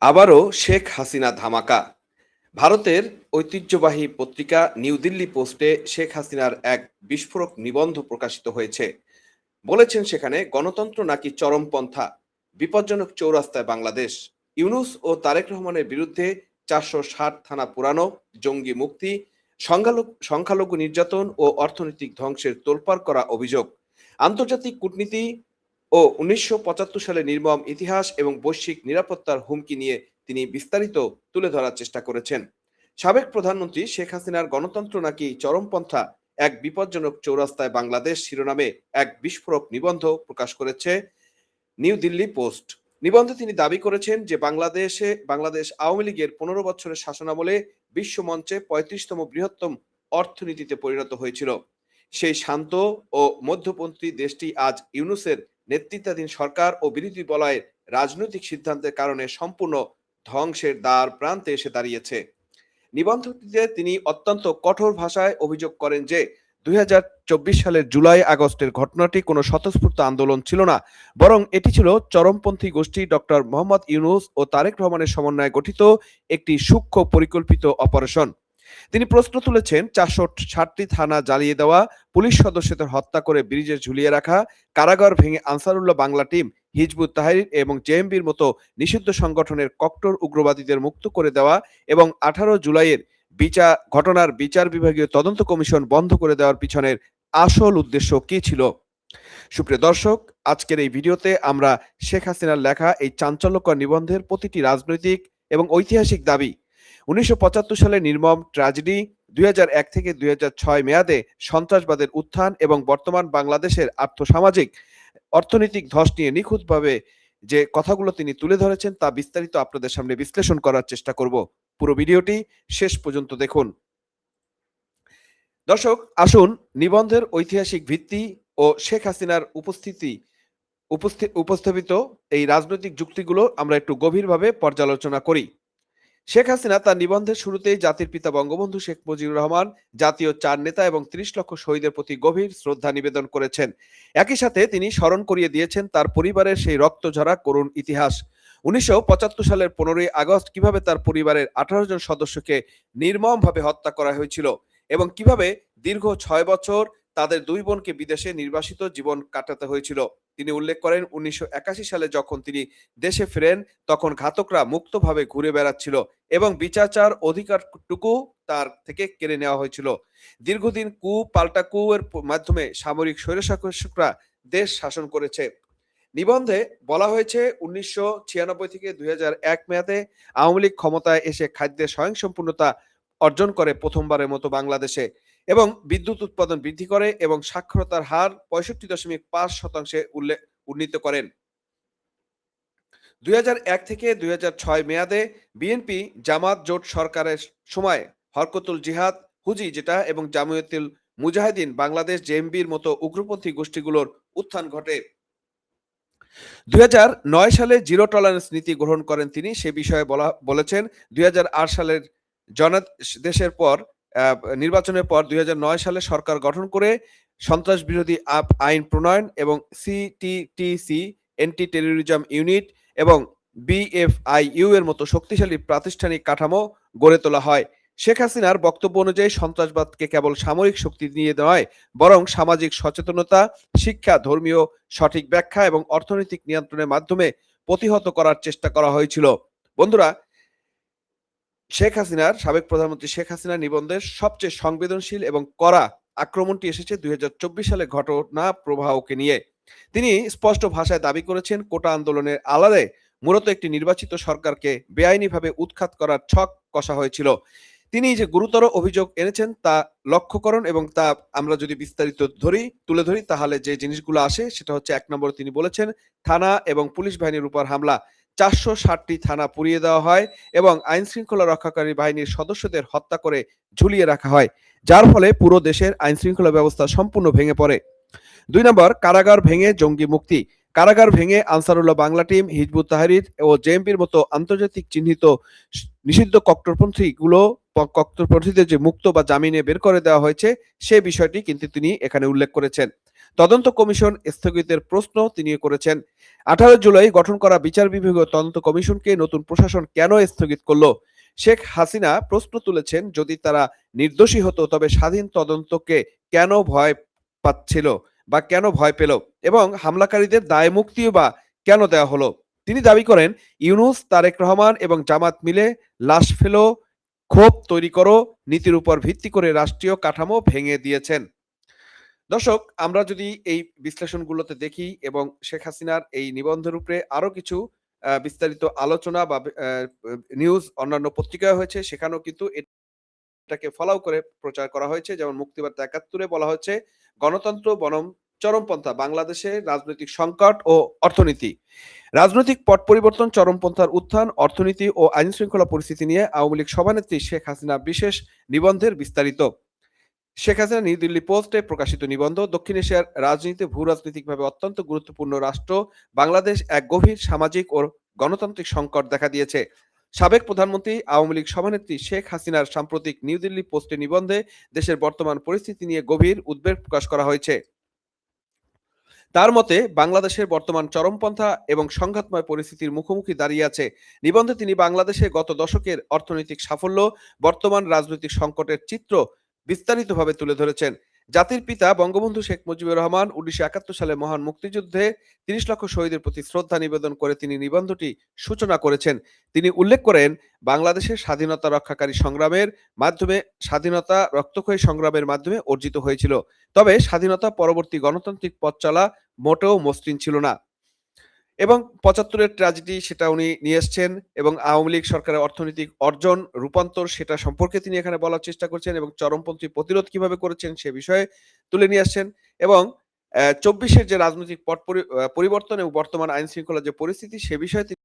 আবারও শেখ হাসিনা ধামাকা। ভারতের ঐতিহ্যবাহী পত্রিকা নিউ দিল্লি পোস্টে শেখ হাসিনার এক বিস্ফোরক নিবন্ধ প্রকাশিত হয়েছে। বলেছেন সেখানে গণতন্ত্র নাকি চরমপন্থা, বিপজ্জনক চৌরাস্তায় বাংলাদেশ। ইউনূস ও তারেক রহমানের বিরুদ্ধে ৪৬০ থানা পুরানো, জঙ্গি মুক্তি, সংখ্যালঘু নির্যাতন ও অর্থনৈতিক ধ্বংসের তোলপাড় করা অভিযোগ। আন্তর্জাতিক কূটনীতি ও ১৯৭৫ সালে নির্মম ইতিহাস এবং বৈশ্বিক নিরাপত্তার হুমকি নিয়ে তিনি বিস্তারিত তুলে ধরার চেষ্টা করেছেন। সাবেক প্রধানমন্ত্রী শেখ হাসিনার গণতন্ত্র নাকি চরমপন্থা, এক বিপজ্জনক চৌরাস্তায় বাংলাদেশ শিরোনামে এক বিস্ফোরক নিবন্ধ প্রকাশ করেছে নিউ দিল্লি পোস্ট। নিবন্ধে তিনি দাবি করেছেন যে বাংলাদেশ আওয়ামী লীগের ১৫ বছরের শাসনামলে বিশ্বমঞ্চে ৩৫তম বৃহত্তম অর্থনীতিতে পরিণত হয়েছিল। সেই শান্ত ও মধ্যপন্থী দেশটি আজ ইউনূসের নেতৃত্বাধীন সরকার ও বিরোধী বলয়ের রাজনৈতিক সিদ্ধান্তের কারণে সম্পূর্ণ ধ্বংসের দ্বার প্রান্তে এসে দাঁড়িয়েছে। নিবন্ধটিতে তিনি অত্যন্ত কঠোর ভাষায় অভিযোগ করেন যে ২০২৪ সালের জুলাই আগস্টের ঘটনাটি কোনো স্বতঃস্ফূর্ত আন্দোলন ছিল না, বরং এটি ছিল চরমপন্থী গোষ্ঠী ডক্টর মোহাম্মদ ইউনূস ও তারেক রহমানের সমন্বয়ে গঠিত একটি সূক্ষ্ম পরিকল্পিত অপারেশন। তিনি প্রশ্ন তুলেছেন ৪৬০টি থানা জ্বালিয়ে দেওয়া, পুলিশ সদস্যদের হত্যা করে ব্রিজে ঝুলিয়ে রাখা, কারাগার ভেঙে Ansarullah Bangla team, Hizb ut Tahrir এবং জেএমবির মতো নিষিদ্ধ সংগঠনের কট্টর উগ্রবাদীদের মুক্ত করে দেওয়া এবং ১৮ জুলাইয়ের ঘটনার বিচার বিভাগীয় তদন্ত কমিশন বন্ধ করে দেওয়ার পিছনের আসল উদ্দেশ্য কি ছিল। সুপ্রিয় দর্শক, আজকের এই ভিডিওতে আমরা শেখ হাসিনার লেখা এই চাঞ্চল্যকর নিবন্ধের প্রতিটি রাজনৈতিক এবং ঐতিহাসিক দাবি, ১৯৭৫ সালে নির্মম ট্র্যাজেডি, ২০০১ থেকে ২০০৬ মেয়াদে সন্ত্রাসবাদের উত্থান এবং বর্তমান বাংলাদেশের আর্থসামাজিক অর্থনৈতিক ধস নিয়ে নিখুঁতভাবে যে কথাগুলো তিনি তুলে ধরেছেন তা বিস্তারিত আপনাদের সামনে বিশ্লেষণ করার চেষ্টা করব। পুরো ভিডিওটি শেষ পর্যন্ত দেখুন। দর্শক, আসুন নিবন্ধের ঐতিহাসিক ভিত্তি ও শেখ হাসিনার উপস্থাপিত এই রাজনৈতিক যুক্তিগুলো আমরা একটু গভীরভাবে পর্যালোচনা করি। শেখ হাসিনা তার নিবন্ধের শুরুতেই জাতির পিতা বঙ্গবন্ধু শেখ মুজিবুর রহমান, জাতীয় ৪ নেতা এবং ৩০ লক্ষ শহীদের প্রতি গভীর শ্রদ্ধা নিবেদন করেছেন। একই সাথে তিনি স্মরণ করিয়ে দিয়েছেন তার পরিবারের সেই রক্তঝরা করুণ ইতিহাস। ১৯৭৫ সালের ১৫ই আগস্ট কিভাবে তার পরিবারের ১৮ জন সদস্যকে নির্মমভাবে হত্যা করা হয়েছিল এবং কিভাবে দীর্ঘ ৬ বছর তাদের ২ বোনকে বিদেশে নির্বাসিত জীবন কাটাতে হয়েছিল। তিনি উল্লেখ করেন ১৯৮১ সালে যখন তিনি দেশে ফেরেন তখন ঘাতকরা মুক্তভাবে ঘুরে বেড়াচ্ছিল এবং বিচার অধিকারটুকু তার থেকে কেড়ে নেওয়া হয়েছিল। দীর্ঘদিন পাল্টা এর মাধ্যমে সামরিক স্বৈরশাসকরা দেশ শাসন করেছে। নিবন্ধে বলা হয়েছে ১৯৯৬ থেকে ২০০১ মেয়াদে আওয়ামী লীগ ক্ষমতায় এসে খাদ্যের স্বয়ংসম্পূর্ণতা অর্জন করে প্রথমবারের মতো বাংলাদেশে এবং বিদ্যুৎ উৎপাদন বৃদ্ধি করে এবং সাক্ষরতার হার ৬৫.৫% উন্নীত করেন। ২০০১ থেকে ২০০৬ মেয়াদে বিএনপি জামাত জোট সরকারের সময় হরকতুল জিহাদ, হুজি যেটা এবং জামায়াতুল মুজাহিদিন বাংলাদেশ জেএমবির মতো উগ্রপন্থী গোষ্ঠীগুলোর উত্থান ঘটে। ২০০৯ সালে জিরো টলারেন্স নীতি গ্রহণ করেন তিনি। সে বিষয়ে বলেছেন ২০০৮ সালের জনাদেশের পর নির্বাচনের পর ২০০৯ সালে সরকার গঠন করে সন্ত্রাস বিরোধী আইন প্রণয়ন এবং সিটিটিসি, অ্যান্টি টেরোরিজম ইউনিট এবং বিএফআইইউ এর মতো শক্তিশালী প্রাতিষ্ঠানিক কাঠামো গড়ে তোলা হয়। শেখ হাসিনার বক্তব্য অনুযায়ী সন্ত্রাসবাদকে কেবল সামরিক শক্তি নিয়ে নয়, বরং সামাজিক সচেতনতা, শিক্ষা, ধর্মীয় সঠিক ব্যাখ্যা এবং অর্থনৈতিক নিয়ন্ত্রণের মাধ্যমে প্রতিহত করার চেষ্টা করা হয়েছিল। বন্ধুরা, সাবেক প্রধানমন্ত্রী শেখ হাসিনার নিবন্ধের সবচেয়ে সংবেদনশীল এবং কড়া আক্রমণটি এসেছে ২০২৪ সালের ঘটনা প্রবাহকে নিয়ে। তিনি স্পষ্ট ভাষায় দাবি করেছেন কোটা আন্দোলনের আড়ালে মূলত একটি নির্বাচিত সরকারকে বেআইনিভাবে উৎখাত করার ছক কষা হয়েছিল। তিনি যে গুরুতর অভিযোগ এনেছেন তা লক্ষ্যকরণ এবং তা আমরা যদি বিস্তারিত তুলে ধরি তাহলে যে জিনিসগুলো আসে সেটা হচ্ছে, ১ নম্বরে তিনি বলেছেন থানা এবং পুলিশ বাহিনীর উপর হামলা, ৪৬০টি থানা পুড়িয়ে দেওয়া হয় এবং আইন শৃঙ্খলা রক্ষাকারী বাহিনীর সদস্যদের হত্যা করে ঝুলিয়ে রাখা হয়, যার ফলে পুরো দেশের আইন শৃঙ্খলা ব্যবস্থা সম্পূর্ণ ভেঙে পড়ে। ২ নম্বর, কারাগার ভেঙে জঙ্গি মুক্তি, কারাগার ভেঙে আনসারুল্লাহ বাংলা টিম, হিজবুত তাহরির ও জেএমবির মতো আন্তর্জাতিক চিহ্নিত নিষিদ্ধ কট্টরপন্থীদের যে মুক্ত বা জামিনে বের করে দেওয়া হয়েছে সে বিষয়টি কিন্তু তিনি এখানে উল্লেখ করেছেন। তদন্ত কমিশন স্থগিতের প্রশ্ন তিনি করেছেন। 18 জুলাই গঠন করা বিচার বিভাগীয় তদন্ত কমিশনকে নতুন প্রশাসন কেন স্থগিত করল? শেখ হাসিনা প্রশ্ন তুলেছেন, যদি তারা নির্দোষী হতো তবে স্বাধীন তদন্তকে কেন ভয় পাচ্ছিল বা কেন ভয় পেল, এবং হামলাকারীদের দায় মুক্তিও বা কেন দেওয়া হলো? তিনি দাবি করেন, ইউনূস, তারেক রহমান এবং জামাত মিলে লাশ ফেলো, ক্ষোভ তৈরি করো নীতির উপর ভিত্তি করে রাষ্ট্রীয় কাঠামো ভেঙে দিয়েছেন। দর্শক, আমরা যদি এই বিশ্লেষণগুলোতে দেখি এবং শেখ হাসিনার এই নিবন্ধের উপরে আরো কিছু বিস্তারিত আলোচনা বা নিউজ অন্যান্য পত্রিকায় হয়েছে, সেখানেও কিন্তু এটাকে ফলাও করে প্রচার করা হয়েছে। যেমন মুক্তিবার্তা ৭১-এ বলা হচ্ছে, গণতন্ত্র বনাম চরমপন্থা, বাংলাদেশের রাজনৈতিক সংকট ও অর্থনীতি। রাজনৈতিক পট পরিবর্তন, চরমপন্থার উত্থান, অর্থনীতি ও আইন শৃঙ্খলা পরিস্থিতি নিয়ে আওয়ামী লীগ সভানেত্রী শেখ হাসিনা বিশেষ নিবন্ধের বিস্তারিত। শেখ হাসিনা নিউ দিল্লি পোস্টে প্রকাশিত নিবন্ধ। দক্ষিণ এশিয়ার রাজনীতিতে ভূ রাজনৈতিকভাবে অত্যন্ত গুরুত্বপূর্ণ রাষ্ট্র বাংলাদেশ এক গভীর সামাজিক ও গণতান্ত্রিক সংকট দেখা দিয়েছে। সাবেক প্রধানমন্ত্রী আওয়ামী লীগ সভানেত্রী শেখ হাসিনার সাম্প্রতিক নিউ দিল্লি পোস্টে নিবন্ধে দেশের বর্তমান পরিস্থিতি নিয়ে গভীর উদ্বেগ প্রকাশ করা হয়েছে। তার মতে, বাংলাদেশের বর্তমান চরমপন্থা এবং সংঘাতময় পরিস্থিতির মুখোমুখি দাঁড়িয়ে আছে। নিবন্ধে তিনি বাংলাদেশে গত দশকের অর্থনৈতিক সাফল্য, বর্তমান রাজনৈতিক সংকটের চিত্র বিস্তারিতভাবে তুলে ধরেছেন। জাতির পিতা বঙ্গবন্ধু শেখ মুজিবুর রহমান 1971 সালে মহান মুক্তিযুদ্ধে 30 লক্ষ শহীদের প্রতি শ্রদ্ধা নিবেদন করে তিনি নিবন্ধটি সূচনা করেছেন। তিনি উল্লেখ করেন, বাংলাদেশের স্বাধীনতা রক্ষাকারী সংগ্রামের মাধ্যমে, স্বাধীনতা রক্তক্ষয়ী সংগ্রামের মাধ্যমে অর্জিত হয়েছিল। তবে স্বাধীনতা পরবর্তী গণতান্ত্রিক পথ চলা মোটেও মসৃণ ছিল না, এবং 75-এর ট্র্যাজেডি সেটা উনি নিয়ে এসছেন, এবং আওয়ামী লীগ সরকারের অর্থনৈতিক অর্জন রূপান্তর সেটা সম্পর্কে তিনি এখানে বলার চেষ্টা করছেন, এবং চরমপন্থী প্রতিরোধ কিভাবে করেছেন সে বিষয়ে তুলে নিয়ে আসছেন। এবং 24-এর যে রাজনৈতিক পট পরিবর্তন এবং বর্তমান আইন শৃঙ্খলার যে পরিস্থিতি সে বিষয়ে তিনি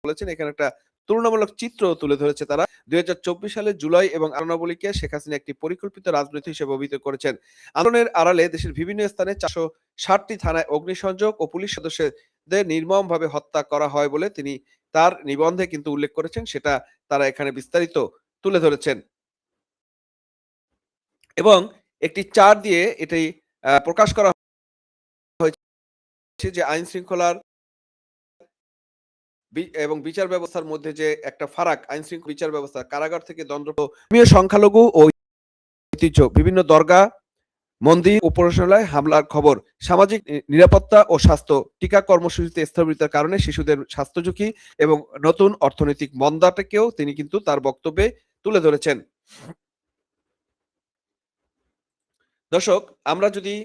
বলেছেন। এখানে একটা তুলনামূলক চিত্র তুলে ধরেছে তারা। 2024 সালে জুলাই এবং আনাবলীকে শেখ হাসিনা একটি পরিকল্পিত রাজনীতি হিসেবে অভিহিত করেছেন। আন্দোলনের আড়ালে দেশের বিভিন্ন স্থানে 460টি থানায় অগ্নিসংযোগ ও পুলিশ সদস্যদের নির্মমভাবে হত্যা করা হয় বলে তিনি তার নিবন্ধে কিন্তু উল্লেখ করেছেন। সেটা তারা এখানে বিস্তারিত তুলে ধরেছেন, এবং একটি চার্ট দিয়ে এটি প্রকাশ করা হয়েছে যে আইন শৃঙ্খলার এবং বিচার ব্যবস্থার মধ্যে যে একটা ফারাক, আইন শৃঙ্খলা বিচার ব্যবস্থা, কারাগার থেকে দণ্ড, ধর্মীয় সংখ্যালঘু ও ঐতিহ্য, বিভিন্ন দরগা, মন্দির, উপাসনালয় হামলার খবর, সামাজিক নিরাপত্তা ও স্বাস্থ্য, টিকা কর্মসূচিতে স্থবিরতার কারণে শিশুদের স্বাস্থ্য ঝুঁকি এবং নতুন অর্থনৈতিক মন্দাটাকেও তিনি কিন্তু তার বক্তব্যে তুলে ধরেছেন। দর্শক, আমরা যদি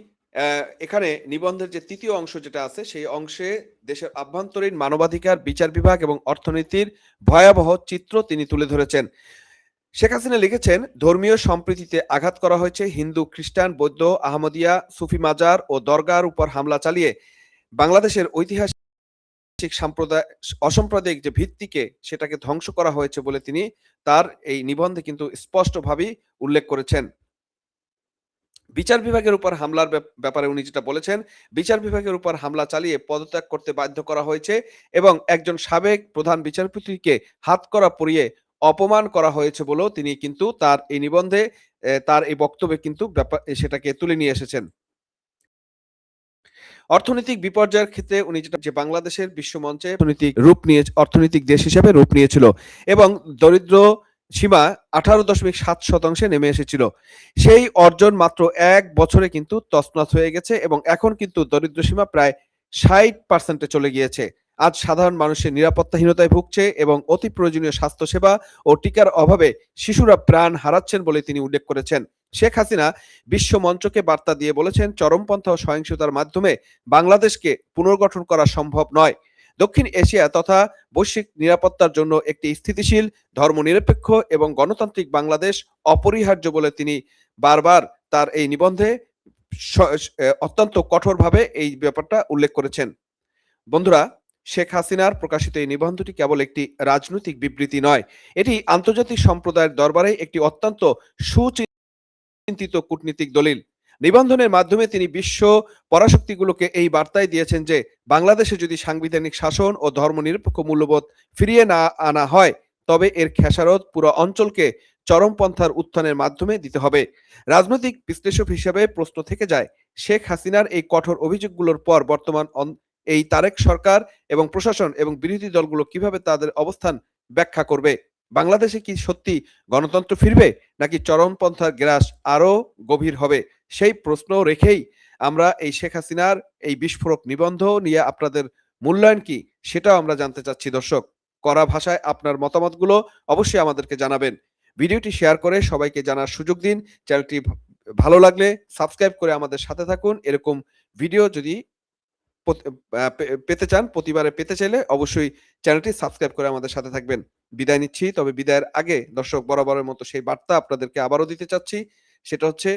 এখানে নিবন্ধের যে তৃতীয় অংশ যেটা আছে সেই অংশে দেশের আভ্যন্তরীণ মানবাধিকার, বিচার বিভাগ এবং অর্থনীতির ভয়াবহ চিত্র তিনি তুলে ধরেছেন। শেখ হাসিনা লিখেছেন, ধর্মীয় সম্প্রীতিতে আঘাত করা হয়েছে। হিন্দু, খ্রিস্টান, বৌদ্ধ, আহমদিয়া, সুফি মাজার ও দরগার উপর হামলা চালিয়ে বাংলাদেশের ঐতিহাসিক অসাম্প্রদায়িক যে ভিত্তিকে সেটাকে ধ্বংস করা হয়েছে বলে তিনি তার এই নিবন্ধে কিন্তু স্পষ্টভাবেই উল্লেখ করেছেন। বিচার বিভাগের উপর হামলার ব্যাপারে উনি যেটা বলেছেন, বিচার বিভাগের উপর হামলা চালিয়ে পদত্যাগ করতে বাধ্য করা হয়েছে এবং একজন সাবেক প্রধান বিচারপতিকে হাতকড়া পরিয়ে অপমান করা হয়েছে বলেও তিনি কিন্তু তার এই নিবন্ধে, তার এই বক্তব্যে কিন্তু সেটাকে তুলে নিয়ে এসেছেন। অর্থনৈতিক বিপর্যয়ের ক্ষেত্রে উনি যেটা, যে বাংলাদেশের বিশ্বমঞ্চে অর্থনৈতিক দেশ হিসেবে রূপ নিয়েছিল এবং দরিদ্র সীমা 18.7% নেমে এসেছিল। সেই অর্জন মাত্র 1 বছরে কিন্তু তছনছ হয়ে গেছে এবং এখন কিন্তু দরিদ্র সীমা প্রায় 60% চলে গিয়েছে। আজ সাধারণ মানুষের নিরাপত্তাহীনতায় ভুগছে এবং অতি প্রয়োজনীয় স্বাস্থ্যসেবা ও টিকার অভাবে শিশুরা প্রাণ হারাচ্ছেন বলে তিনি উল্লেখ করেছেন। শেখ হাসিনা বিশ্ব মঞ্চকে বার্তা দিয়ে বলেছেন, চরমপন্থা ও সহিংসতার মাধ্যমে বাংলাদেশকে পুনর্গঠন করা সম্ভব নয়। দক্ষিণ এশিয়া তথা বৈশ্বিক নিরাপত্তার জন্য একটি স্থিতিশীল, ধর্মনিরপেক্ষ এবং গণতান্ত্রিক বাংলাদেশ অপরিহার্য বলে তিনি বারবার তার এই নিবন্ধে অত্যন্ত কঠোরভাবে এই ব্যাপারটা উল্লেখ করেছেন। বন্ধুরা, শেখ হাসিনার প্রকাশিত এই নিবন্ধটি কেবল একটি রাজনৈতিক বিবৃতি নয়, এটি আন্তর্জাতিক সম্প্রদায়ের দরবারে একটি অত্যন্ত সুচিন্তিত কূটনীতিক দলিল। নিবন্ধনের মাধ্যমে তিনি বিশ্ব পরাশক্তিগুলোকে এই বার্তাই দিয়েছেন যে বাংলাদেশে যদি সাংবিধানিক শাসন ও ধর্মনিরপেক্ষ মূল্যবোধ ফিরিয়ে না আনা হয় তবে এর খেসারত পুরো অঞ্চলকে চরমপন্থার উত্থানের মাধ্যমে দিতে হবে। রাজনৈতিক বিশ্লেষক হিসেবে প্রশ্ন থেকে যায়, শেখ হাসিনার এই কঠোর অভিযোগগুলোর পর বর্তমান এই তারেক সরকার এবং প্রশাসন এবং বিরোধী দলগুলো কিভাবে তাদের অবস্থান ব্যাখ্যা করবে? বাংলাদেশে কি সত্যি গণতন্ত্র ফিরবে, নাকি চরমপন্থার গ্রাস আরো গভীর হবে? সেই প্রশ্ন রেখেই আমরা এই শেখ হাসিনার এই বিস্ফোরক নিবন্ধ নিয়ে আপনাদের মূল্যায়ন কি, সেটাও আমরা জানতে চাচ্ছি দর্শক। কড়া ভাষায় আপনার মতামতগুলো অবশ্যই আমাদেরকে জানাবেন। ভিডিওটি শেয়ার করে সবাইকে জানার সুযোগ দিন। চ্যানেলটি ভালো লাগলে সাবস্ক্রাইব করে আমাদের সাথে থাকুন। এরকম ভিডিও যদি পেতে চান, প্রতিবারে পেতে চাইলে অবশ্যই চ্যানেলটি সাবস্ক্রাইব করে আমাদের সাথে থাকবেন। বিদায় নিচ্ছি। তবে বিদায়ের আগে দর্শক বরাবরের মতো সেই বার্তা আপনাদেরকে আবারও দিতে চাচ্ছি। সেটা হচ্ছে,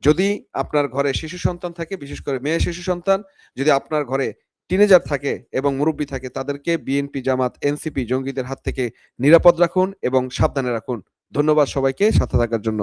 যদি আপনার ঘরে শিশু সন্তান থাকে, বিশেষ করে মেয়ে শিশু সন্তান, যদি আপনার ঘরে টিনেজার থাকে এবং মুরুব্বি থাকে, তাদেরকে বিএনপি, জামাত, এনসিপি জঙ্গিদের হাত থেকে নিরাপদ রাখুন এবং সাবধানে রাখুন। ধন্যবাদ সবাইকে সাথে থাকার জন্য।